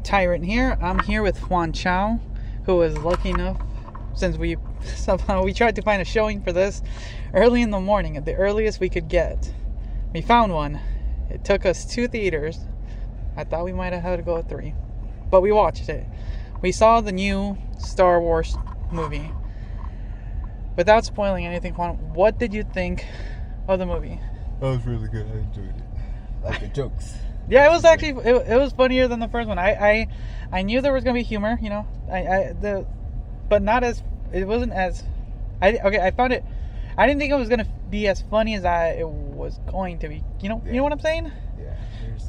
Tyrant here. I'm here with Juan Chow, who was lucky enough, since we tried to find a showing for this early in the morning, at the earliest we could get. We found one. It took us 2 theaters. I thought we might have had to go with 3, but we watched it. We saw the new Star Wars movie. Without spoiling anything, Juan, what did you think of the movie? That was really good. I enjoyed it. Like the jokes. Yeah, it was actually it was funnier than the first one. I knew there was gonna be humor, you know. But not as, it wasn't as. I found it. I didn't think it was gonna be as funny as it was going to be. You know, Yeah. You know what I'm saying? Yeah, there's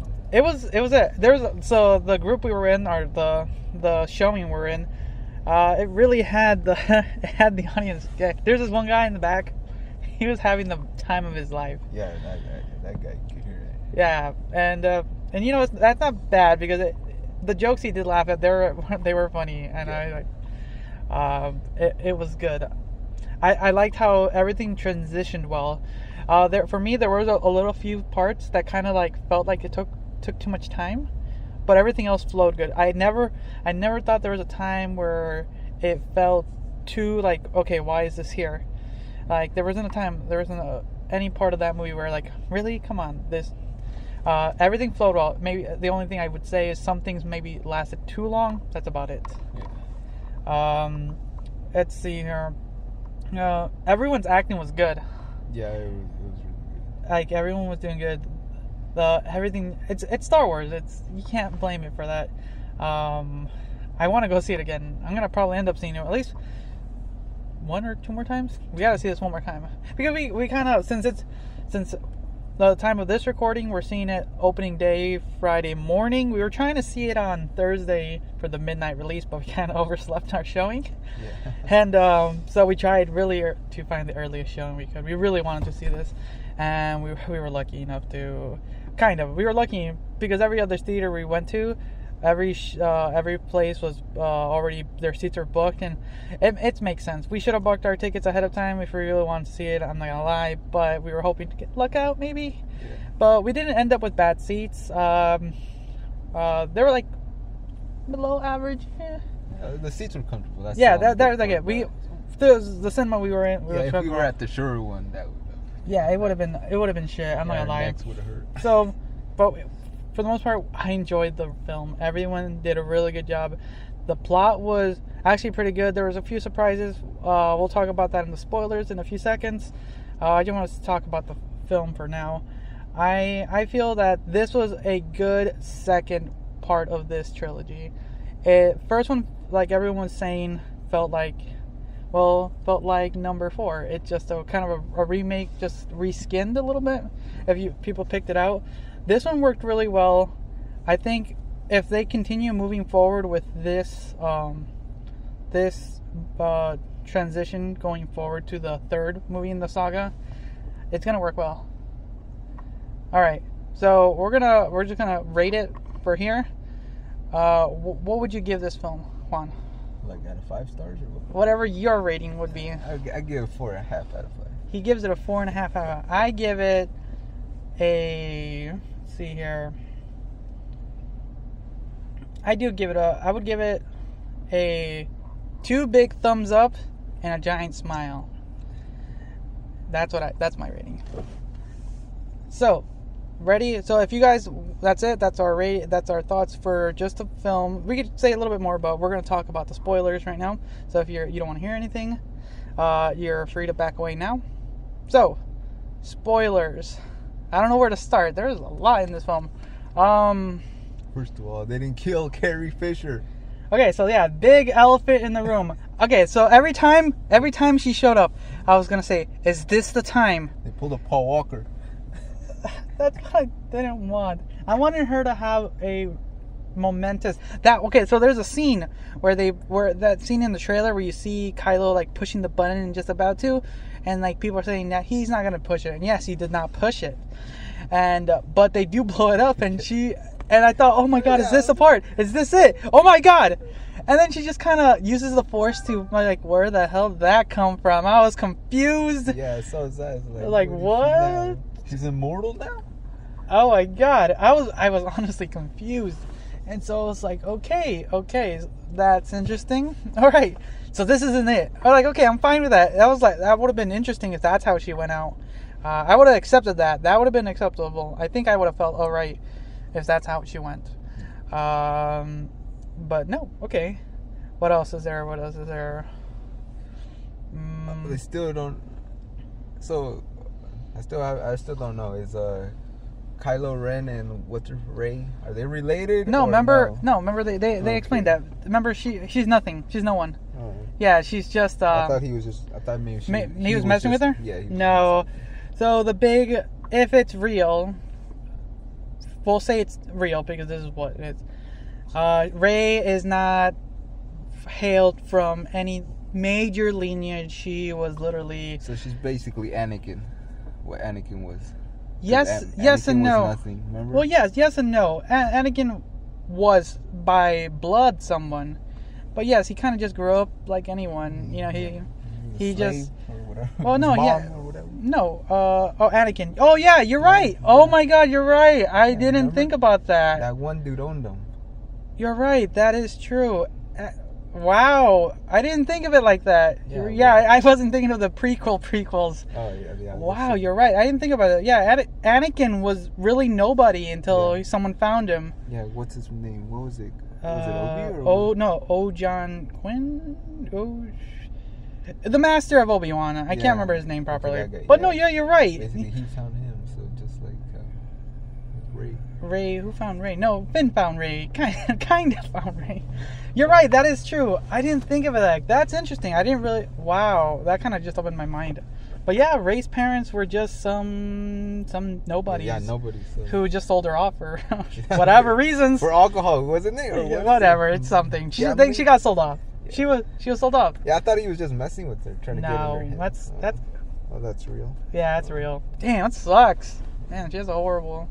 something. So the group we were in, or the showing we're in, it really had the audience. Yeah, there's this one guy in the back. He was having the time of his life. Yeah, that guy could hear it. Yeah, and you know, that's not bad, because the jokes he did laugh at, they were funny, and Yeah. it was good. I liked how everything transitioned well. For me, there was a little few parts that kind of like felt like it took too much time, but everything else flowed good. I never thought there was a time where it felt too like, okay, why is this here? Like there wasn't any part of that movie where like, really, come on, this. Everything flowed well. Maybe the only thing I would say is some things maybe lasted too long. That's about it. Yeah. Let's see here. Everyone's acting was good. Yeah, it was really good. Like everyone was doing good. Everything. It's Star Wars. You can't blame it for that. I want to go see it again. I'm gonna probably end up seeing it at least 1 or 2 more times. We gotta see this one more time, because we kind of, since the time of this recording, we're seeing it opening day Friday morning. We were trying to see it on Thursday for the midnight release, but we kind of overslept our showing. Yeah. And so we tried really to find the earliest showing we could. We really wanted to see this, and we were lucky enough to, we were lucky because every other theater we went to, every place was already, their seats are booked, and it makes sense. We should have booked our tickets ahead of time if we really wanted to see it, I'm not gonna lie, but we were hoping to get luck out maybe. Yeah. But we didn't end up with bad seats. They were like below average. The seats were comfortable. That's That was like it. The cinema we were in, if we were at the Sure one, that would have. it would have been shit. I'm not gonna lie. Our necks would have hurt. So, but for the most part, I enjoyed the film. Everyone did a really good job. The plot was actually pretty good. There was a few surprises. We'll talk about that in the spoilers in a few seconds. I just want to talk about the film for now. I feel that this was a good second part of this trilogy. First one, like everyone was saying, felt like number 4. It's just a kind of a remake, just reskinned a little bit. If people picked it out. This one worked really well. I think if they continue moving forward with this transition going forward to the 3rd movie in the saga, it's gonna work well. All right, so we're just gonna rate it for here. What would you give this film, Juan? Like out of 5 stars or what? Whatever your rating would be. I give it 4.5 out of 5. He gives it a 4.5 out of 5. I give it a, let's see here. I would give it a 2 big thumbs up and a giant smile. That's my rating. So, ready? So if you guys, that's it. That's our thoughts for just the film. We could say a little bit more, but we're going to talk about the spoilers right now. So if you don't want to hear anything, you're free to back away now. So, spoilers. I don't know where to start. There's a lot in this film. First of all, they didn't kill Carrie Fisher. Okay, so yeah, big elephant in the room. Okay, so every time she showed up, I was gonna say, is this the time? They pulled a Paul Walker. That's what I didn't want. I wanted her to have a momentous okay, so there's a scene where that scene in the trailer where you see Kylo like pushing the button and just about to, and like people are saying that he's not gonna push it, and yes, he did not push it, and but they do blow it up, and I thought, oh my god, is this the part? Is this it? Oh my god! And then she just kind of uses the Force to, like, where the hell did that come from? I was confused. Yeah, so sad. Like, what? She's immortal now? Oh my god. I was honestly confused. And so I was like, okay, that's interesting. All right. So this isn't it. I was like, okay, I'm fine with that. That would have been interesting if that's how she went out. I would have accepted that. That would have been acceptable. I think I would have felt all right if that's how she went. But no. Okay. What else is there? They still don't. So I still don't know. Is Kylo Ren and what's Rey, are they related? No, remember they explained that. Remember she's nothing. She's no one. Oh. Yeah, she's just. I thought maybe he was messing with her. Yeah. No. So if it's real, we'll say it's real because this is what it is. Rey is not hailed from any major lineage. She was literally. So she's basically Anakin. What Anakin was. Yes and no. Nothing, remember? Well, yes and no. Anakin was by blood someone, but yes, he kind of just grew up like anyone. You know, he just. Well, no, Anakin. Oh yeah, you're right. Oh my God, you're right. I didn't think about that. That one dude owned them. You're right. That is true. Wow, I didn't think of it like that. Yeah, I wasn't thinking of the prequels. Oh yeah. Wow, you're right. I didn't think about it. Yeah, Anakin was really nobody until someone found him. Yeah, what's his name? What was it? Was it Obi? Or John Quinn. The master of Obi-Wan. I can't remember his name properly. But no, you're right. Basically, he found him. So just like Rey. Rey, who found Rey? No, Finn found Rey. Kind of found Rey. You're right, that is true. I didn't think of it like that's interesting. I didn't really. Wow, that kind of just opened my mind. But yeah, Rey's parents were just some nobodies. Yeah, nobodies. So. Who just sold her off for whatever reasons. For alcohol, wasn't it? Or whatever, it's something. She got sold off. Yeah. She was sold off. Yeah, I thought he was just messing with her, trying to get her. No, that's. Oh, that's real. Yeah, that's real. Damn, that sucks. Man, she has a horrible.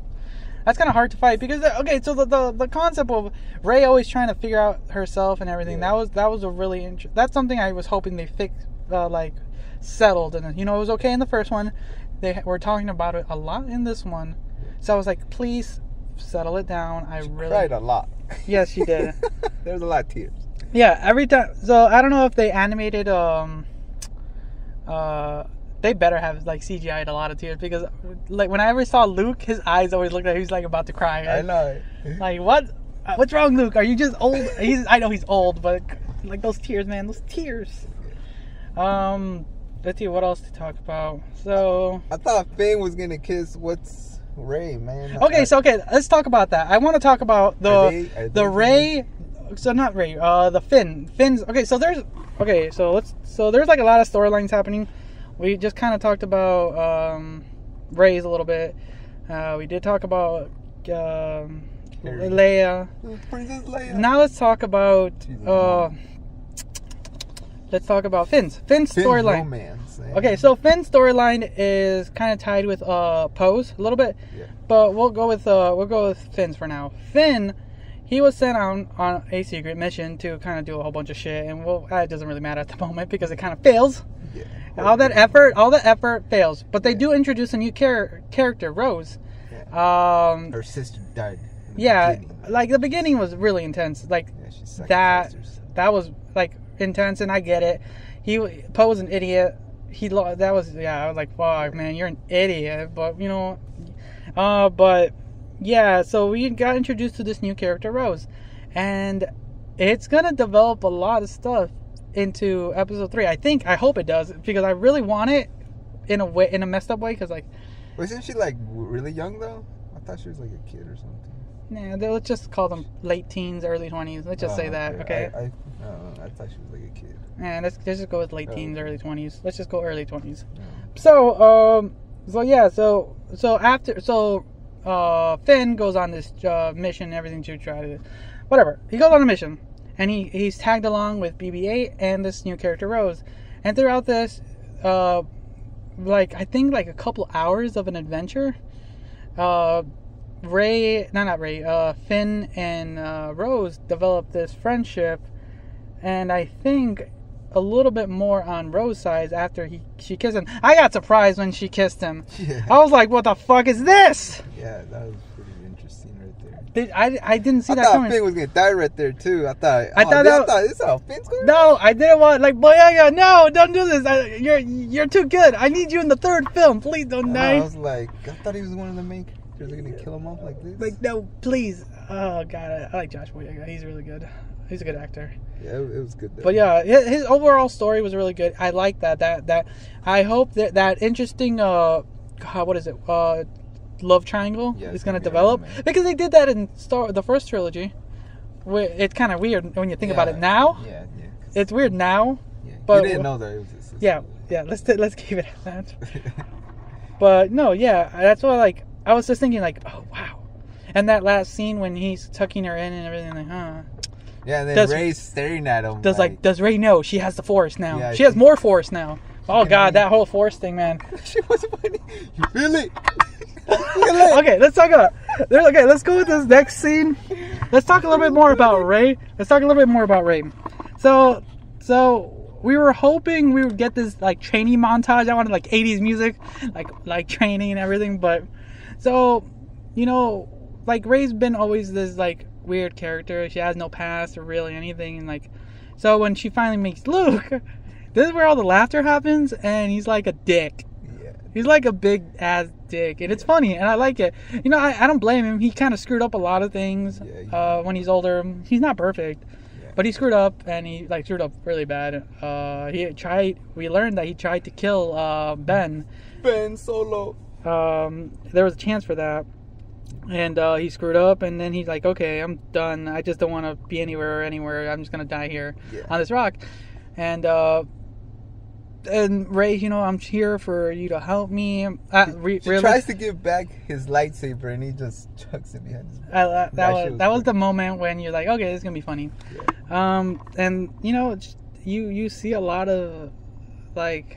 That's kind of hard to fight because so the concept of Rey always trying to figure out herself and everything, that was a really that's something I was hoping they fixed, like settled, and it was okay in the first one. They were talking about it a lot in this one, so I was like, please settle it down. I really cried a lot. Yes, she did. There's a lot of tears. Yeah, every time. So I don't know if they animated they better have like CGI'd a lot of tears because like whenever I saw Luke, his eyes always looked like he was like about to cry. I know. Like what's wrong, Luke? Are you just old? I know he's old, but like those tears, man, those tears. Let's see what else to talk about. So I thought Finn was gonna kiss Rey, man. Okay, let's talk about that. I want to talk about the Rey. So not Rey. The Finn's. Okay, so there's like a lot of storylines happening. We just kind of talked about Rey's a little bit. We did talk about Leia. Princess Leia. Now let's talk about Finn's storyline. Okay, so Finn's storyline is kind of tied with Poe's a little bit, but we'll go with Finn's for now. Finn, he was sent on a secret mission to kind of do a whole bunch of shit, and it doesn't really matter at the moment because it kind of fails. Yeah. All that effort fails, but they do introduce a new character, Rose. Yeah. Her sister died. Like the beginning was really intense. Like that was like intense, and I get it. Poe was an idiot. I was like, fuck, man, you're an idiot. But so we got introduced to this new character, Rose, and it's gonna develop a lot of stuff into episode 3. I hope it does, because I really want it in a messed up way, because like, wasn't she like really young though? I thought she was like a kid or something. Nah, let's just call them late teens, early 20s. Let's just say that, okay? I thought she was like a kid. Man, let's just go with late teens, early 20s. Let's just go early 20s. Yeah. So Finn goes on this mission and everything to try to, whatever. He goes on a mission, and he's tagged along with BB-8 and this new character Rose. And throughout this, I think a couple hours of an adventure, Finn and Rose develop this friendship, and I think a little bit more on Rose's side after she kissed him. I got surprised when she kissed him. Yeah. I was like, what the fuck is this? Yeah, that was pretty interesting right there. I didn't see that I coming. thought Finn was gonna die right there too. I thought this is how Finn's going. No, I didn't want, like, Boyega, no, don't do this. You're too good. I need you in the third film. Please don't die. I was like, I thought he was one of the main characters. They're gonna kill him off like this. Like, no, please. Oh god, I like Josh Boyega. He's really good. He's a good actor. Yeah, it was good though. But yeah, his overall story was really good. I like that. I hope that interesting what is it? Love triangle is going to develop, because they did that in the first trilogy. It's kind of weird when you think about it now. Yeah. It's weird now. Yeah. But you didn't know that it was a sister. Yeah. Let's keep it at that. But no, yeah, that's what I was just thinking, like, oh wow, and that last scene when he's tucking her in and everything, like, huh. Yeah, and then Rey's staring at him. Does Rey know she has the Force now? Yeah, she has more Force now. Oh god, that whole Force thing, man. She was funny. You feel it? Okay, let's talk about. Okay, let's go with this next scene. Let's talk a little bit more about Rey. So we were hoping we would get this like training montage. I wanted like 80s music, like training and everything. But so, like Rey's been always this like weird character. She has no past or really anything, and like, so when she finally meets Luke, this is where all the laughter happens, and he's like a dick. Yeah. He's like a big ass dick, and it's funny, and I like it. I don't blame him. He kind of screwed up a lot of things when he's older. He's not perfect, but he screwed up, and he like screwed up really bad. We learned that he tried to kill Ben Solo. There was a chance for that. And he screwed up, and then he's like, okay, I'm done. I just don't want to be anywhere. I'm just going to die here on this rock. And Rey, I'm here for you to help me. He tries to give back his lightsaber, and he just chucks it behind his back. That was the moment when you're like, okay, this is going to be funny. Yeah. And, you see a lot of, like...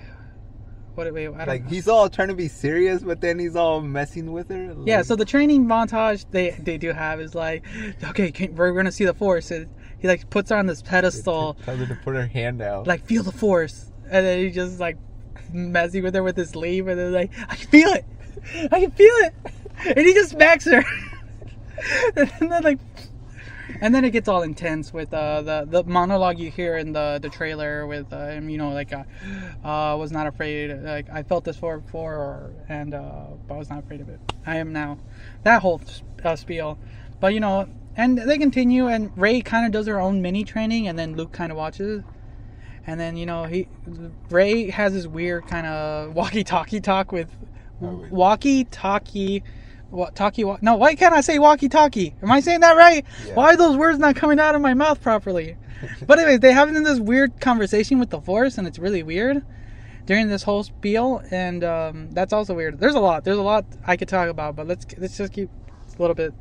he's all trying to be serious, but then he's all messing with her. Yeah, so the training montage they do have is like, okay, we're gonna see the Force. And he like puts her on this pedestal. Tells her to put her hand out. Like, feel the Force, and then he just like messing with her with his sleeve, and then like, I can feel it, and he just smacks her, and then it gets all intense with the monologue you hear in the trailer with him, was not afraid. Like, I felt this before, but I was not afraid of it. I am now. That whole spiel. But, and they continue, and Rey kind of does her own mini training, and then Luke kind of watches. And then, Rey has this weird kind of walkie-talkie talk with... Walkie-talkie... No, why can't I say walkie-talkie? Am I saying that right? Yeah. Why are those words not coming out of my mouth properly? But anyways, they have this weird conversation with the Force, and it's really weird during this whole spiel, and that's also weird. There's a lot I could talk about, but let's just keep a little bit.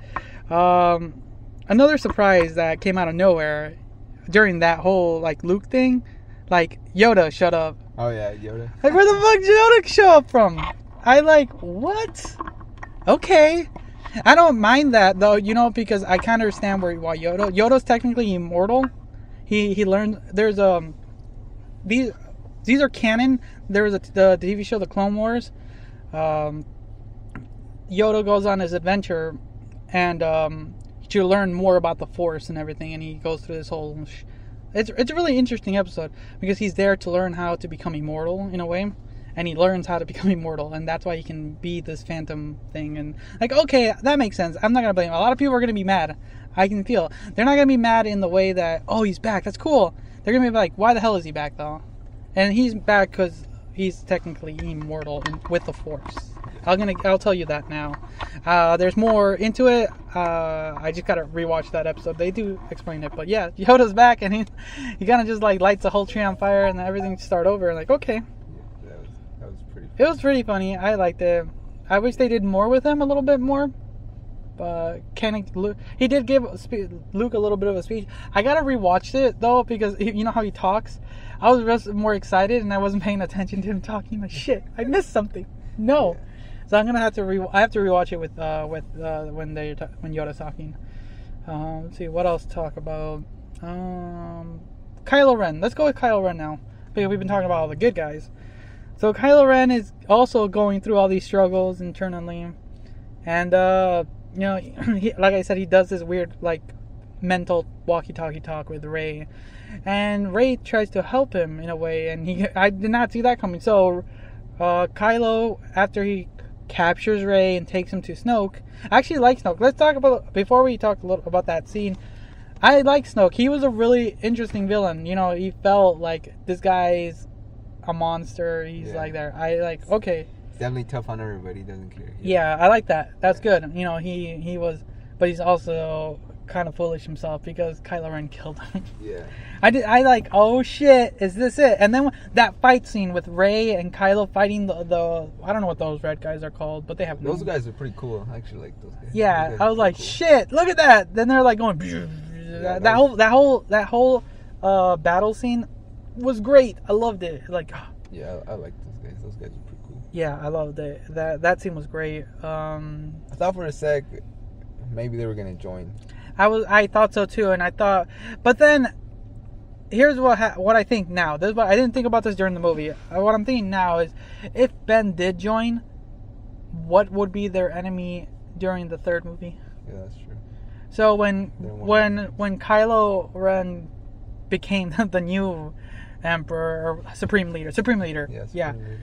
Another surprise that came out of nowhere during that whole like Luke thing, like Yoda shut up. Oh yeah, Yoda. Like, where the fuck did Yoda show up from? I like, what? Okay, I don't mind that though, because I kind of understand why Yoda's technically immortal. He learned there's these are canon. There was the TV show The Clone Wars. Yoda goes on his adventure and to learn more about the Force and everything, and he goes through this whole. It's a really interesting episode because he's there to learn how to become immortal in a way. And he learns how to become immortal, and that's why he can be this phantom thing. And like, okay, that makes sense. I'm not gonna blame him. A lot of people are gonna be mad. I can feel they're not gonna be mad in the way that, oh, he's back. That's cool. They're gonna be like, why the hell is he back though? And he's back because he's technically immortal with the Force. I'll tell you that now. There's more into it. I just gotta rewatch that episode. They do explain it, but yeah, Yoda's back, and he kind of just like lights the whole tree on fire, and everything start over. And like, okay. It was pretty funny. I liked it. I wish they did more with him, a little bit more. But he did give Luke a little bit of a speech. I gotta rewatch it though, because you know how he talks. I was just more excited, and I wasn't paying attention to him talking. Like, shit, I missed something. No, so I'm gonna have to I have to rewatch it with when Yoda's talking. Let's see what else to talk about. Kylo Ren. Let's go with Kylo Ren now, because we've been talking about all the good guys. So Kylo Ren is also going through all these struggles internally, and you know, like I said, he does this weird like mental walkie-talkie talk with Rey, and Rey tries to help him in a way, and I did not see that coming. So Kylo, after he captures Rey and takes him to Snoke, I actually like Snoke. Let's talk about, before we talk a little about that scene, I like Snoke. He was a really interesting villain. You know, he felt like this guy's a monster. He's like there. I like, okay. He's definitely tough on everybody. He doesn't care. Yeah, I like that. That's good. You know, he was, but he's also kind of foolish himself because Kylo Ren killed him. Yeah. I like, oh shit, is this it? And then that fight scene with Rey and Kylo fighting the I don't know what those red guys are called, but they have those guys are pretty cool. I actually like those guys. Yeah, I was like, cool. Shit, look at that. Then they're like going, yeah, that whole battle scene was great. I loved it. Like, yeah, I like those guys. Those guys are pretty cool. Yeah, I loved it. That scene was great. I thought for a sec maybe they were gonna join. I thought so too, and I thought, but then here's what I think now. This is what I didn't think about this during the movie. What I'm thinking now is, if Ben did join, what would be their enemy during the third movie? Yeah, that's true. So when Kylo Ren became the new Emperor or Supreme Leader. Yeah. Leader.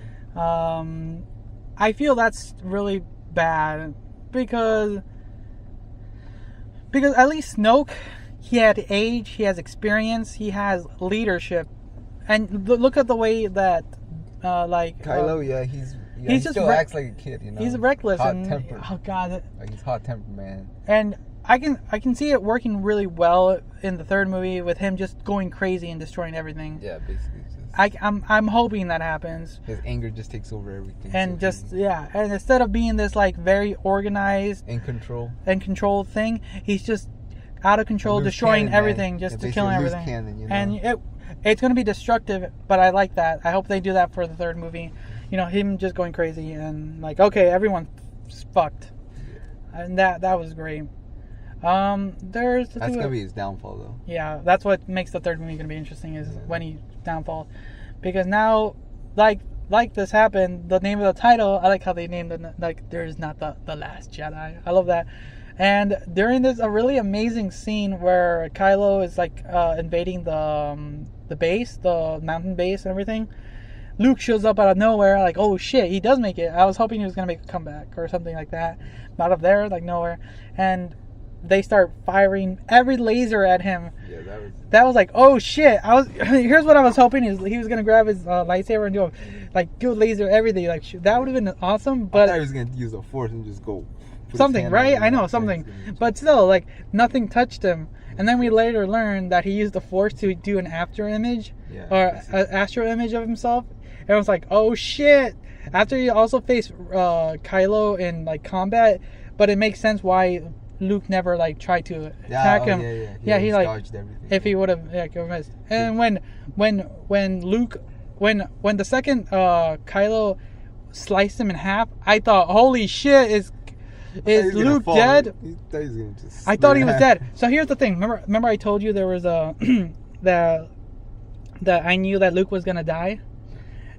I feel that's really bad because at least Snoke, he had age, he has experience, he has leadership, and look at the way that Kylo, he just still acts like a kid, you know. He's reckless hot and tempered. Oh god, like he's hot tempered, man. And I can see it working really well in the third movie with him just going crazy and destroying everything. Yeah, basically. I'm hoping that happens. His anger just takes over everything. And and instead of being this like very organized and control thing, he's just out of control, destroying everything, just to killing everything. Cannon, you know? And it's going to be destructive, but I like that. I hope they do that for the third movie. You know, him just going crazy and like, okay, everyone's fucked. Yeah. And that was great. That's gonna be his downfall, though. Yeah, that's what makes the third movie gonna be interesting, is when he downfalls, because now, like this happened. The name of the title, I like how they named it. Like, there is not the Last Jedi. I love that. And during this, a really amazing scene where Kylo is like invading the base, the mountain base, and everything. Luke shows up out of nowhere, like, oh shit, he does make it. I was hoping he was gonna make a comeback or something like that. Out of there, like nowhere, and they start firing every laser at him. Yeah, that was like, oh shit. Here's what I was hoping is he was gonna grab his lightsaber and do good laser everything. Like, that would have been awesome. But I thought he was gonna use the Force and just go something, right? I know, something, but still, like, nothing touched him. And then we later learned that he used the Force to do an after image, or an astral image of himself. And I was like, oh shit. After he also faced Kylo in like combat, but it makes sense why Luke never like tried to attack him. He like dodged everything. If he would have missed. And when Luke, when the second Kylo sliced him in half, I thought, holy shit, is Luke dead? I thought he was dead. So here's the thing. Remember I told you there was a that I knew that Luke was gonna die.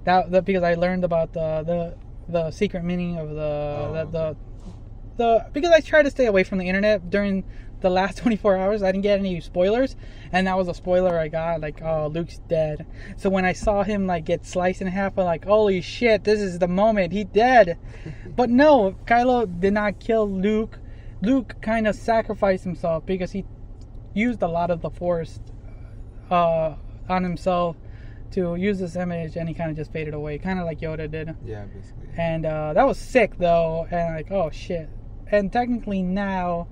That because I learned about the secret meaning of the because I tried to stay away from the internet during the last 24 hours. I didn't get any spoilers, and that was a spoiler I got, like, oh, Luke's dead. So when I saw him like get sliced in half, I'm like, holy shit, this is the moment, he's dead. But no, Kylo did not kill Luke. Luke kind of sacrificed himself because he used a lot of the Force on himself to use this image, and he kind of just faded away, kind of like Yoda did. Yeah, basically. And that was sick, though, and like, oh shit. And technically now,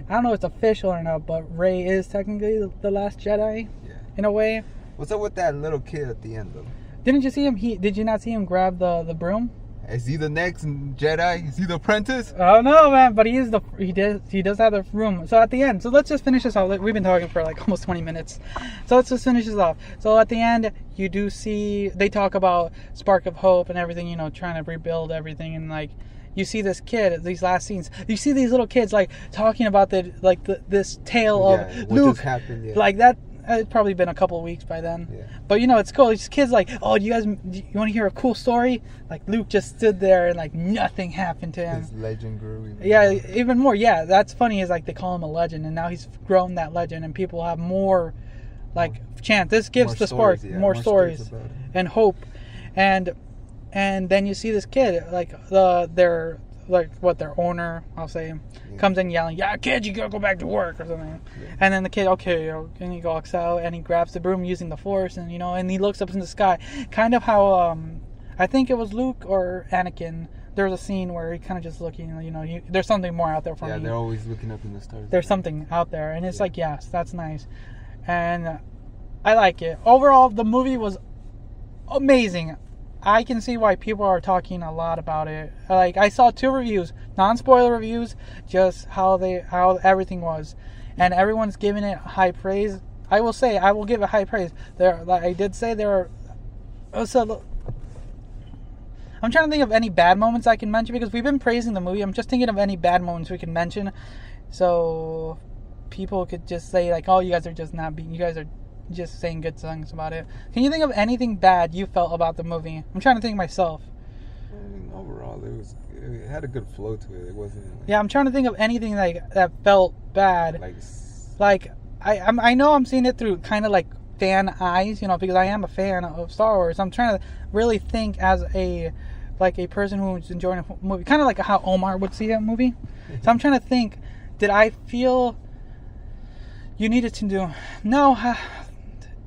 I don't know if it's official or not, but Rey is technically the Last Jedi, in a way. What's up with that little kid at the end, though? Didn't you see him? Did you not see him grab the broom? Is he the next Jedi? Is he the apprentice? I don't know, man, but he does have the room. So at the end, so let's just finish this off. We've been talking for like almost 20 minutes. So let's just finish this off. So at the end, you do see, they talk about spark of hope and everything, you know, trying to rebuild everything, and like, you see this kid, these last scenes, you see these little kids like talking about this tale of what Luke, just happened, like that. It'd probably been a couple of weeks by then. Yeah. But it's cool. These kids like, oh, you want to hear a cool story? Like Luke just stood there and like nothing happened to him. His legend grew. Even more. Yeah, that's funny. Is like they call him a legend, and now he's grown that legend, and people have more like chance. This gives the spark more stories and hope, and then you see this kid like their owner, I'll say, comes in yelling, "Yeah, kid, you gotta go back to work," or something. Yeah. And then the kid, okay, and he walks out and he grabs the broom using the Force, and and he looks up in the sky, kind of how I think it was Luke or Anakin. There's a scene where he kind of just looking, there's something more out there for me. Yeah, they're always looking up in the stars. There's something out there, and it's like, yes, that's nice, and I like it. Overall, the movie was amazing. I can see why people are talking a lot about it. Like, I saw 2 reviews, non-spoiler reviews, just how everything was, and everyone's giving it high praise. I will say, I will give it high praise. I did say there are. So, I'm trying to think of any bad moments I can mention because we've been praising the movie. I'm just thinking of any bad moments we can mention, so people could just say like, "Oh, you guys are just saying good things about it." Can you think of anything bad you felt about the movie? I'm trying to think myself. Overall, it had a good flow to it. It wasn't. Yeah, I'm trying to think of anything like that felt bad. Like I know I'm seeing it through kind of like fan eyes, because I am a fan of Star Wars. I'm trying to really think as a person who's enjoying a movie, kind of like how Omar would see a movie. So I'm trying to think, did I feel you needed to do? No.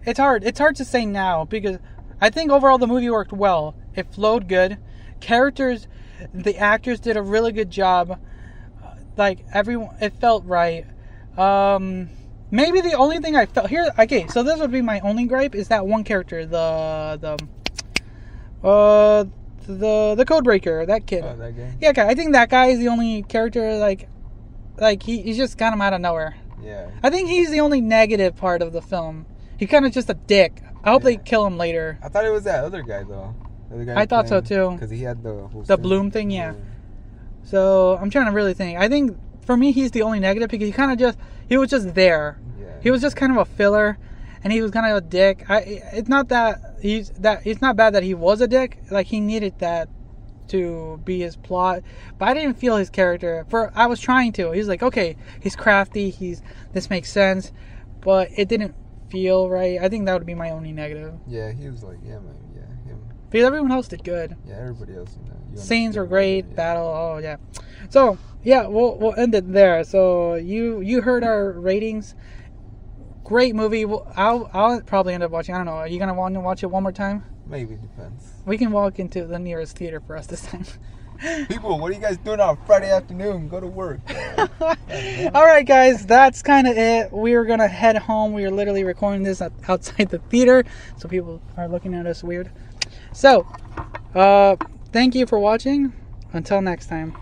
It's hard to say now because I think overall the movie worked well. It flowed good. Characters, the actors did a really good job. Like everyone, it felt right. Maybe the only thing I felt here. Okay, so this would be my only gripe is that one character, the Codebreaker, that kid. Oh, that guy. Yeah, I think that guy is the only character like he just got him out of nowhere. Yeah. I think he's the only negative part of the film. He kind of just a dick. I hope they kill him later. I thought it was that other guy though. I thought so too. Because he had the bloom thing, yeah. So I'm trying to really think. I think for me he's the only negative because he was just there. Yeah. He was just kind of a filler, and he was kind of a dick. It's not bad that he was a dick. Like he needed that to be his plot, but I didn't feel his character. I was trying to. He's like, okay, he's crafty. This makes sense, but it didn't feel right. I think that would be my only negative. Yeah, he was like, yeah, man, yeah, him. Because everyone else did good. Yeah, everybody else. Scenes were great. Yeah. Battle. Oh yeah. So yeah, we'll end it there. So you heard our ratings. Great movie. I'll probably end up watching. I don't know. Are you gonna want to watch it one more time? Maybe, depends. We can walk into the nearest theater for us this time. People, what are you guys doing on Friday afternoon? Go to work. All right, guys, that's kind of it. We're gonna head home. We are literally recording this outside the theater, so people are looking at us weird. So, thank you for watching. Until next time.